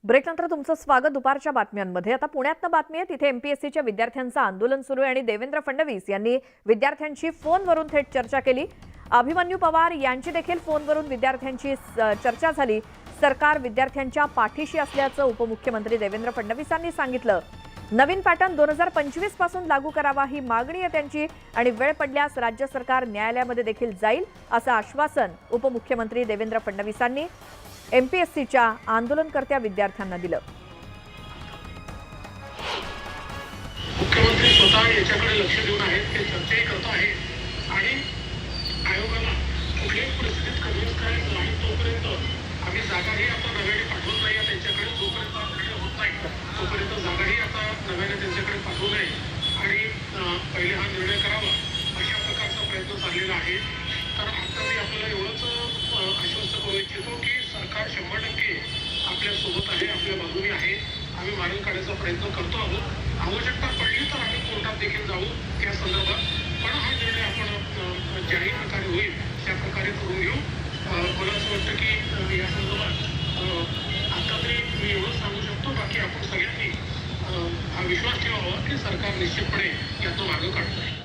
ब्रेकनंतर तुमचं स्वागत दुपारच्या बातम्यांमध्ये। आता पुण्यातनं बातमी आहे, तिथे एमपीएससीच्या विद्यार्थ्यांचं आंदोलन सुरू आहे आणि देवेंद्र फडणवीस यांनी विद्यार्थ्यांशी फोनवरून थेट चर्चा केली। अभिमन्यू पवार यांची देखील फोनवरून विद्यार्थ्यांची चर्चा झाली। सरकार विद्यार्थ्यांच्या पाठीशी असल्याचं उपमुख्यमंत्री देवेंद्र फडणवीसांनी सांगितलं। नवीन पॅटर्न 2025 पासून लागू करावा ही मागणी आहे त्यांची आणि वेळ पडल्यास राज्य सरकार न्यायालयामध्ये देखील जाईल असं आश्वासन उपमुख्यमंत्री देवेंद्र फडणवीसांनी एमपीएससीच्या आंदोलनकर्त्या विद्यार्थ्यांना दिलं। मुख्यमंत्री स्वतः याच्याकडे लक्ष देऊन आहेत, ते चर्चाही करत आहेत आणि आयोगाला कुठल्याही परिस्थितीत कन्व्हिन्स करायचं नाही तोपर्यंत आम्ही जागाही आता नव्याने पाठवत नाही। त्यांच्याकडे जोपर्यंत निर्णय होत नाही तोपर्यंत जागाही आता नव्याने त्यांच्याकडे पाठवू नये आणि पहिले हा निर्णय करावा अशा प्रकारचा प्रयत्न चाललेला आहे। तर आता मी आपल्याला एवढंच आश्वस्त करू इच्छितो की सरकार 100% आपल्या सोबत आहे, आपल्या बाजूने आहे। आम्ही मार्ग काढण्याचा प्रयत्न करतो आहोत। आवश्यकता पडली तर आम्ही कोर्टात देखील जाऊ त्या संदर्भात, पण हा निर्णय आपण ज्याही प्रकारे होईल त्या प्रकारे करून घेऊ। मला असं वाटतं की या संदर्भात आता तरी मी एवढंच सांगू शकतो, बाकी आपण सगळ्यांनी हा विश्वास ठेवावा की सरकार निश्चितपणे यातून मार्ग काढतोय।